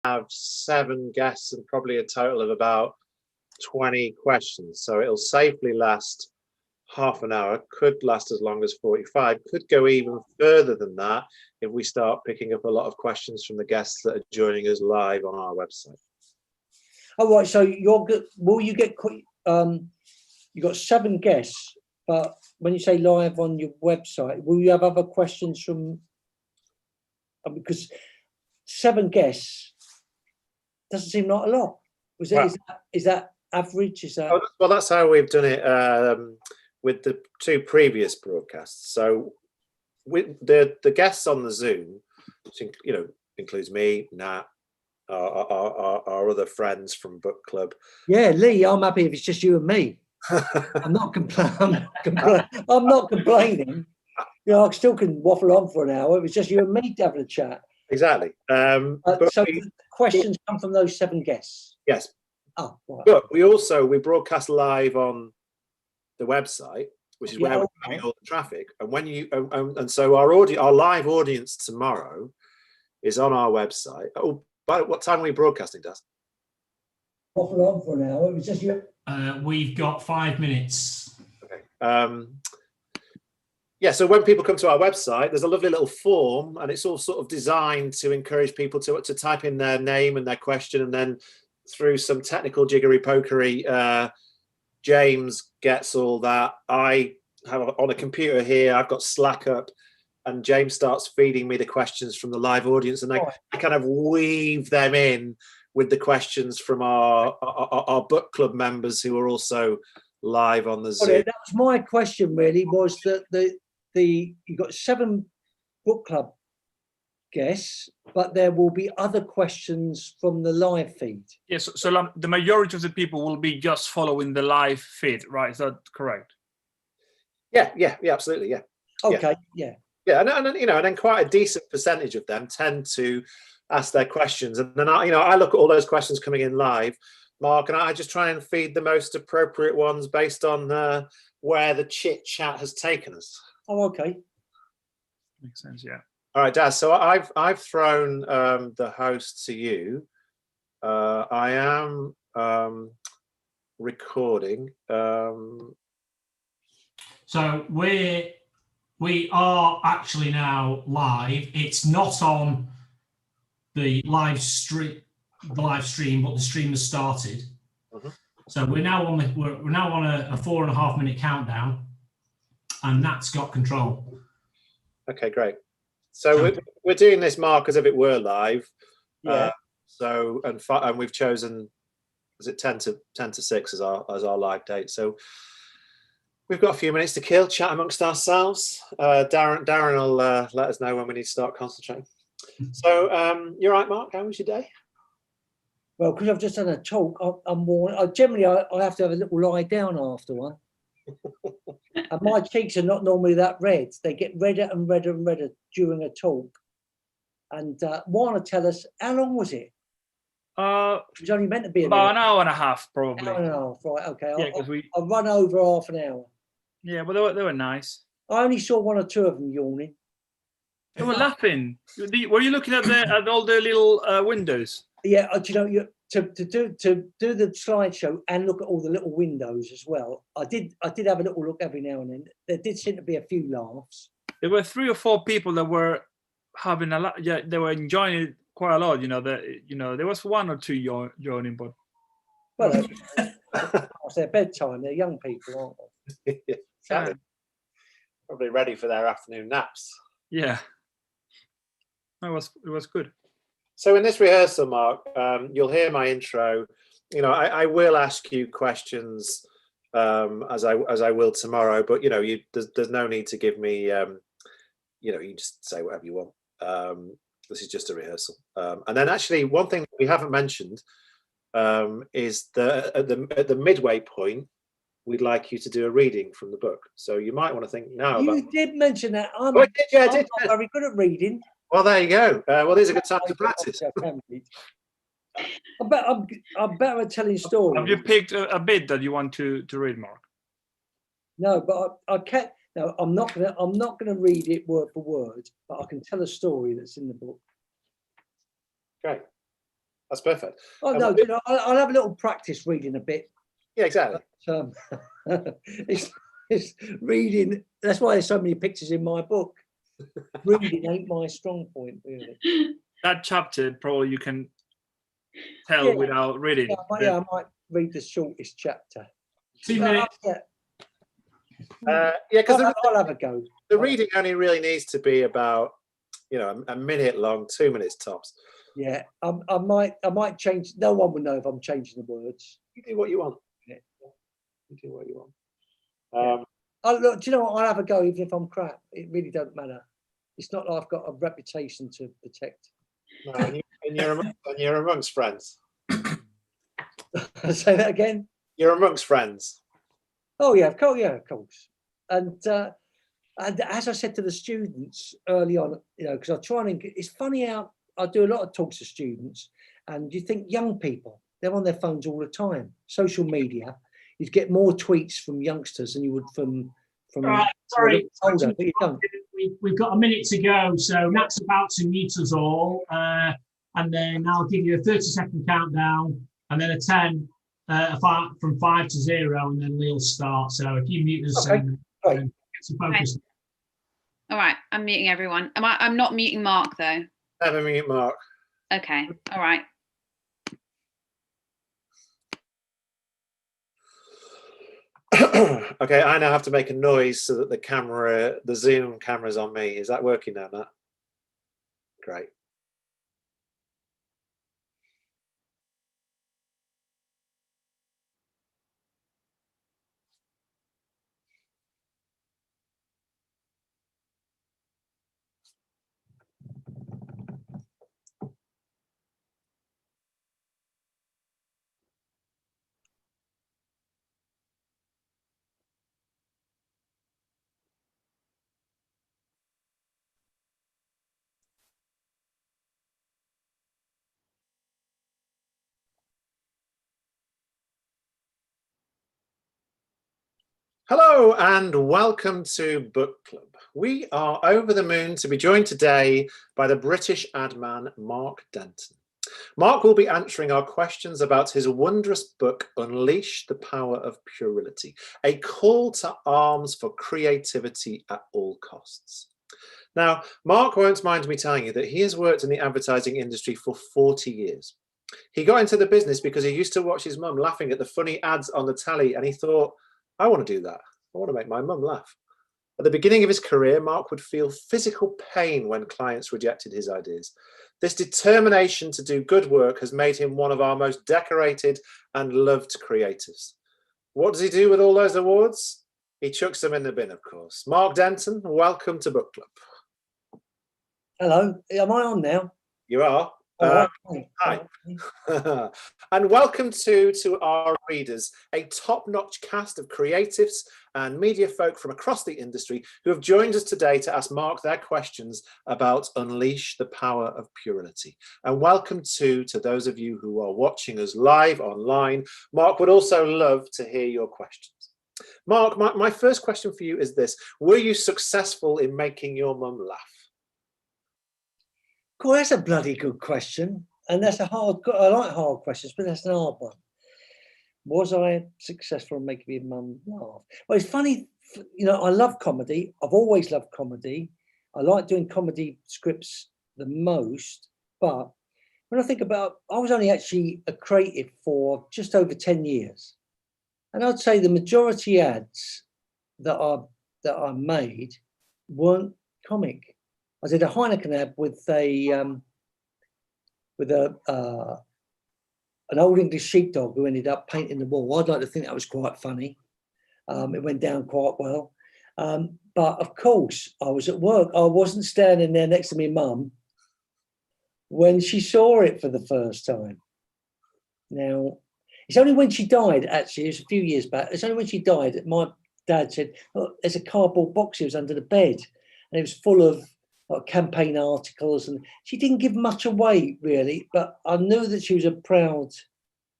have 7 guests and probably a total of about 20 questions. So it'll safely last half an hour, could last as long as 45, could go even further than that if we start picking up a lot of questions from the guests that are joining us live on our website. All right, so you're good. Will you get, you got 7 guests, but when you say live on your website, will you have other questions from, because 7 guests doesn't seem like a lot. Is that average? Is that? Well, that's how we've done it with the 2 previous broadcasts. So with the guests on the Zoom, which includes me, Nat, our other friends from book club. Yeah, Lee, I'm happy if it's just you and me. I'm not complaining. I still can waffle on for an hour. It was just you and me having a chat. Exactly. So the questions come from those 7 guests. Yes. Oh, right. But we broadcast live on the website, which is where we're having all the traffic. And when you and so our live audience tomorrow is on our website. Oh, by what time are we broadcasting, Daz? Waffle on for an hour. It was just you. We've got 5 minutes. Okay. Yeah, so when people come to our website, there's a lovely little form, and it's all sort of designed to encourage people to type in their name and their question, and then through some technical jiggery-pokery, James gets all that. I have on a computer here, I've got Slack up, and James starts feeding me the questions from the live audience, and I kind of weave them in with the questions from our book club members who are also live on the Zoom. That was my question, really, was that you got 7 book club guests, but there will be other questions from the live feed. Yes, so the majority of the people will be just following the live feed, right? Is that correct? Yeah, absolutely, yeah. Okay, yeah. Yeah, and then quite a decent percentage of them tend to ask their questions, and then I look at all those questions coming in live, Mark, and I just try and feed the most appropriate ones based on where the chit chat has taken us. Oh, okay. Makes sense, yeah. All right, Daz. So I've thrown the host to you. I am recording. So we are actually now live. It's not on the live stream, but the stream has started. Mm-hmm. So we're now on a 4.5 minute countdown, and Nat's got control. Okay, great. So we're doing this, Mark, as if it were live. Yeah. And we've chosen, is it 10 to 6 as our live date. So we've got a few minutes to kill, chat amongst ourselves. Darren will let us know when we need to start concentrating. So you're right, Mark. How was your day? Well, because I've just done a talk, I'm worn. Generally, I have to have a little lie down after one. And my cheeks are not normally that red. They get redder and redder and redder during a talk. And want to tell us, how long was it? It was only meant to be about an hour and a half, probably. An hour and a half, right? Okay. Yeah, I'll run over half an hour. Yeah, but they were nice. I only saw 1 or 2 of them yawning. They were laughing. Were you looking at all the little windows? Yeah, to do the slideshow and look at all the little windows as well. I did have a little look every now and then. There did seem to be a few laughs. There were 3 or 4 people that were having a lot. Yeah, they were enjoying it quite a lot. There was 1 or 2 yawning, but well, it's their bedtime. They're young people, aren't they? Yeah. Probably ready for their afternoon naps. Yeah, it was good. So in this rehearsal, Mark, you'll hear my intro. I will ask you questions as I will tomorrow, but there's no need to give me. You just say whatever you want. This is just a rehearsal. And then actually, one thing we haven't mentioned is that at the midway point, we'd like you to do a reading from the book. So you might want to think now. You did mention that. I'm I not did. very good at reading. Well, there you go. Well, there's a good time to practice. I'm better at telling stories. Have you picked a bit that you want to read, Mark? No, but I can't. No, I'm not gonna read it word for word, but I can tell a story that's in the book. Great. That's perfect. Oh no, you know, I'll have a little practice reading a bit. Yeah, exactly. It's reading. That's why there's so many pictures in my book. Reading ain't my strong point, really. That chapter probably you can tell Yeah. without reading. Yeah, I might read the shortest chapter. 2 minutes. Yeah, Because I'll have a go. the reading only really needs to be about, you know, a minute long, 2 minutes tops. Yeah, I might change. No one will know if I'm changing the words. You do what you want. Yeah. You do what you want. Look, do you know what? I'll have a go even if I'm crap. It really doesn't matter. It's not like I've got a reputation to protect. No, and you're amongst friends. Say that again. You're amongst friends. Oh yeah, of course. And as I said to the students early on, you know, because I try and it's funny how I do a lot of talks to students, and you think young people, they're on their phones all the time. Social media, you'd get more tweets from youngsters than you would from Right, sorry. older, but you don't. We've got a minute to go, so Nat's about to mute us all, and then I'll give you a 30-second countdown, and then a 10 from 5 to 0, and then we'll start. So if you mute us, Okay, great. get some focus. All right, I'm muting everyone. I'm not muting Mark though. Never mute Mark. Okay, all right. Okay, I now have to make a noise so that the Zoom camera's on me. Is that working now, Nat? Great. Hello and welcome to Book Club. We are over the moon to be joined today by the British ad man Mark Denton. Mark will be answering our questions about his wondrous book, Unleash the Power of Puerility, a call to arms for creativity at all costs. Now, Mark won't mind me telling you that he has worked in the advertising industry for 40 years. He got into the business because he used to watch his mum laughing at the funny ads on the telly, and he thought, I want to do that. I want to make my mum laugh. At the beginning of his career, Mark would feel physical pain when clients rejected his ideas. This determination to do good work has made him one of our most decorated and loved creatives. What does he do with all those awards? He chucks them in the bin, of course. Mark Denton, welcome to Book Club. Hello, am I on now? You are. Hi. And welcome to our readers, a top-notch cast of creatives and media folk from across the industry who have joined us today to ask Mark their questions about Unleash the Power of Puerility. And welcome to those of you who are watching us live online. Mark would also love to hear your questions. Mark, my first question for you is this. Were you successful in making your mum laugh? Cool, that's a bloody good question. And that's I like hard questions, but that's an hard one. Was I successful in making my mum laugh? Well, it's funny, you know, I love comedy. I've always loved comedy. I like doing comedy scripts the most. But when I think about, I was only actually a creative for just over 10 years. And I'd say the majority ads that I made weren't comic. I did a Heineken ad with an old English sheepdog who ended up painting the wall. I'd like to think that was quite funny. It went down quite well. But of course, I was at work. I wasn't standing there next to my mum when she saw it for the first time. Now, it's only when she died, actually, it was a few years back. It's only when she died that my dad said, oh, there's a cardboard box here was under the bed. And it was full of campaign articles, and she didn't give much away really, but I knew that she was proud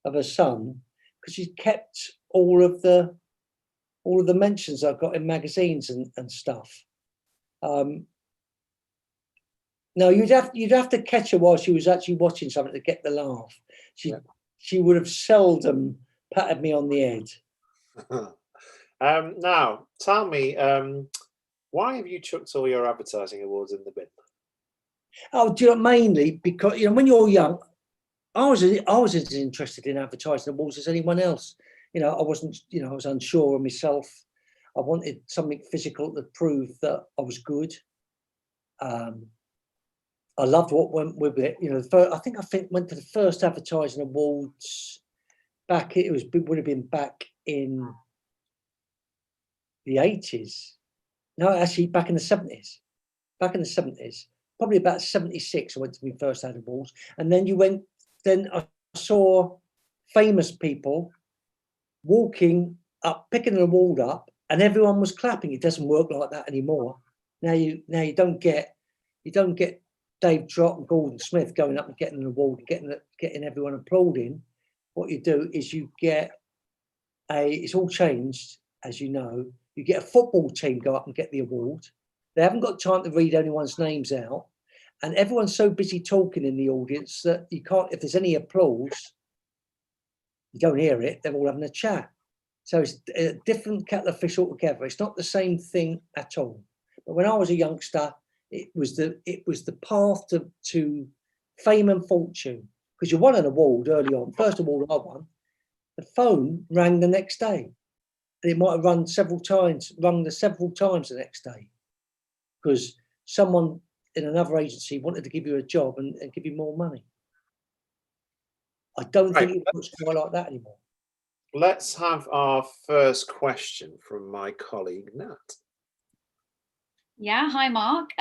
of her son because she kept all of the mentions I got in magazines and stuff. Now No, you'd have to catch her while she was actually watching something to get the laugh. She would have seldom patted me on the head. Now, tell me, why have you chucked all your advertising awards in the bin? Oh, do you know, mainly because, you know, when you're young, I was as interested in advertising awards as anyone else. You know, I wasn't, you know, I was unsure of myself. I wanted something physical to prove that I was good. I loved what went with it. You know, I think went to the first advertising awards back. Would have been back in the 80s. No, actually, back in the 70s. Back in the 70s, probably about 76. I went to my first ad awards, and then I saw famous people walking up, picking an award up, and everyone was clapping. It doesn't work like that anymore. Now you don't get Dave Trott and Gordon Smith going up and getting an award and getting everyone applauding. What you do is you get it's all changed, as you know. You get a football team go up and get the award. They haven't got time to read anyone's names out, and everyone's so busy talking in the audience that you can't. If there's any applause, you don't hear it. They're all having a chat. So it's a different kettle of fish altogether. It's not the same thing at all. But when I was a youngster, it was the path to fame and fortune, because you won an award early on. First award I won, the phone rang the next day, and it might have rung several times the next day, because someone in another agency wanted to give you a job and give you more money. I don't think it works quite like that anymore. Let's have our first question from my colleague Nat. Yeah, hi Mark.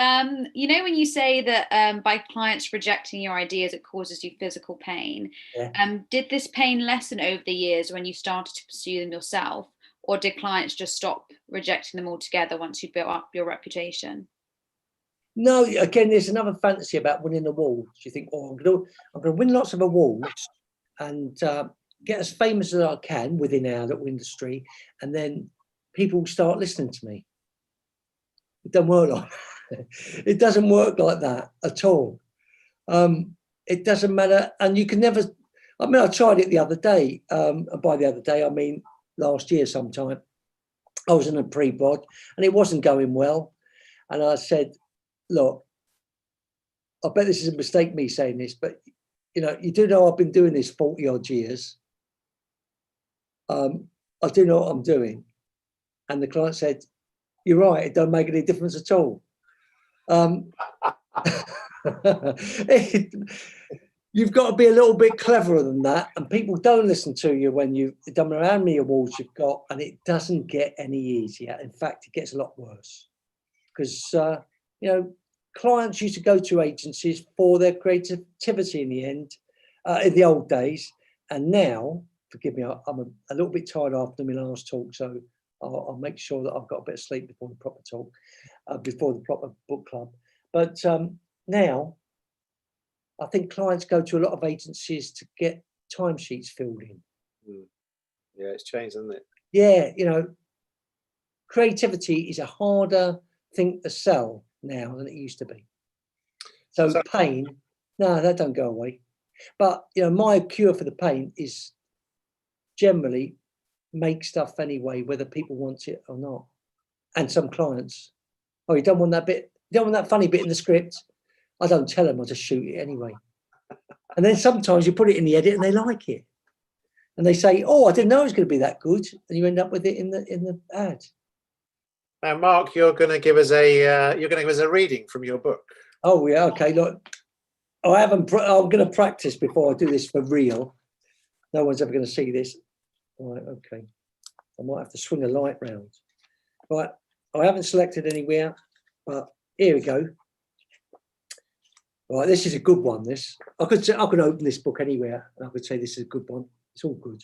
You know, when you say that by clients rejecting your ideas, it causes you physical pain. Yeah. Did this pain lessen over the years when you started to pursue them yourself, or did clients just stop rejecting them altogether once you built up your reputation? No, again, there's another fantasy about winning awards. You think, oh, I'm going to win lots of awards and get as famous as I can within our little industry, and then people start listening to me. It doesn't work like that. It doesn't work like that at all. It doesn't matter, and you can never. I mean, I tried it the other day. And by the other day, I mean last year sometime. I was in a pre-bod, and it wasn't going well, and I said, "Look, I bet this is a mistake, me saying this, but you know, you do know I've been doing this 40 odd years. I do know what I'm doing." And the client said, "You're right, it don't make any difference at all." You've got to be a little bit cleverer than that, and people don't listen to you when it doesn't matter how many awards you've got, and it doesn't get any easier. In fact, it gets a lot worse, because you know, clients used to go to agencies for their creativity in the end, in the old days, and now, forgive me, I'm a little bit tired after my last talk, so I'll make sure that I've got a bit of sleep before the proper talk, before the proper book club. But now, I think clients go to a lot of agencies to get timesheets filled in. Yeah, it's changed, hasn't it? Yeah, you know, creativity is a harder thing to sell now than it used to be. So pain, no, that don't go away. But, you know, my cure for the pain is generally make stuff anyway, whether people want it or not. And some clients, oh, you don't want that bit, you don't want that funny bit in the script. I don't tell them, I just shoot it anyway. And then sometimes you put it in the edit and they like it. And they say, "Oh, I didn't know it was going to be that good." And you end up with it in the ad. Now, Mark, you're going to give us a reading from your book. Oh yeah, okay. Look, I'm going to practice before I do this for real. No one's ever going to see this. All right, okay. I might have to swing a light round. Right, I haven't selected anywhere, but here we go. Right, this is a good one. This I could open this book anywhere, and I could say this is a good one. It's all good.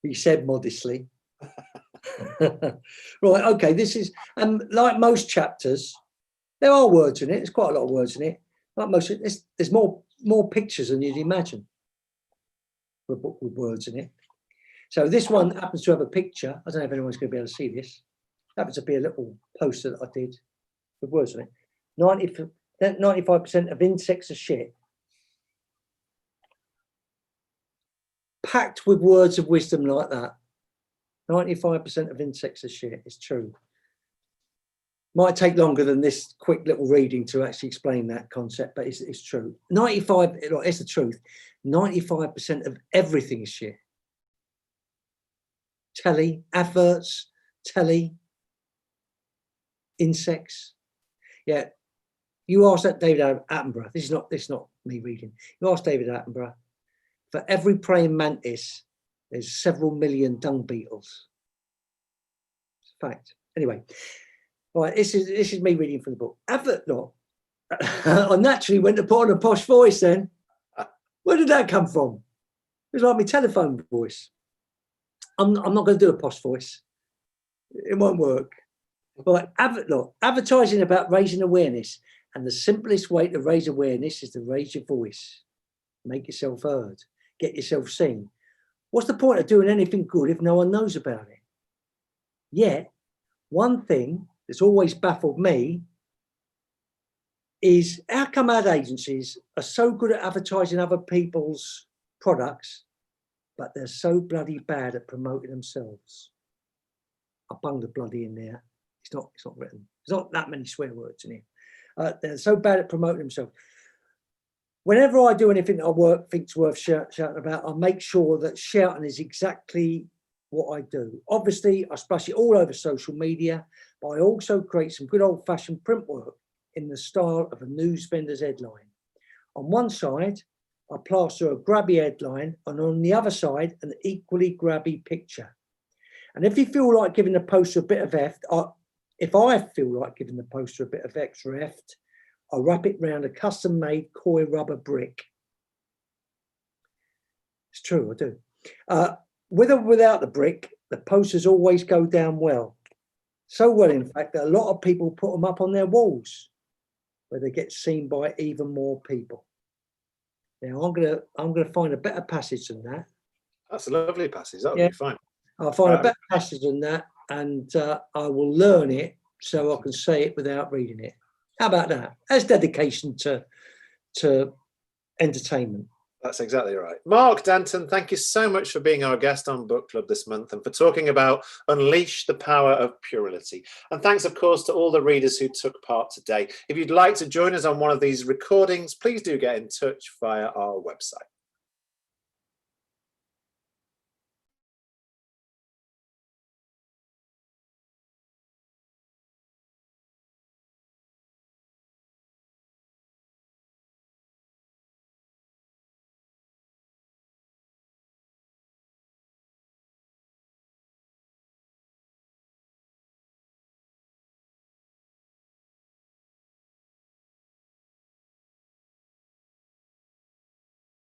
He said modestly. Right, okay. This is like most chapters. There are words in it. There's quite a lot of words in it. Like most, there's more pictures than you'd imagine for a book with words in it. So this one happens to have a picture. I don't know if anyone's going to be able to see this. Happens to be a little poster that I did with words on it. 95% of insects are shit. Packed with words of wisdom like that. 95% of insects are shit. It's true. Might take longer than this quick little reading to actually explain that concept, but it's true. 95, it's the truth. 95% of everything is shit. Telly, adverts, telly, insects. Yeah. You asked that David Attenborough. This is not me reading. You asked David Attenborough. For every praying mantis, there's several million dung beetles. It's a fact. Anyway, right. This is me reading from the book. I naturally went to put on a posh voice. Then, where did that come from? It was like my telephone voice. I'm not going to do a posh voice. It won't work. But advertising about raising awareness, and the simplest way to raise awareness is to raise your voice, make yourself heard, get yourself seen. What's the point of doing anything good if no one knows about it? Yet, one thing that's always baffled me is how come ad agencies are so good at advertising other people's products, but they're so bloody bad at promoting themselves? I bunged the bloody in there. It's not written. There's not that many swear words in here. They're so bad at promoting themselves. Whenever I do anything that I think's worth shouting about, I make sure that shouting is exactly what I do. Obviously, I splash it all over social media, but I also create some good old-fashioned print work in the style of a news vendor's headline. On one side, I plaster a grabby headline, and on the other side, an equally grabby picture. And if you feel like giving the poster a bit of heft, if I feel like giving the poster a bit of extra heft, I'll wrap it round a custom-made coir rubber brick. It's true, I do. With or without the brick, the posters always go down well. So well, in fact, that a lot of people put them up on their walls, where they get seen by even more people. Now, I'm gonna find a better passage than that. That's a lovely passage. That'll be fine. I'll find a better passage than that, and I will learn it so I can say it without reading it. How about that? That's dedication to entertainment. That's exactly right. Mark Danton, thank you so much for being our guest on Book Club this month and for talking about Unleash the Power of Plurality. And thanks, of course, to all the readers who took part today. If you'd like to join us on one of these recordings, please do get in touch via our website.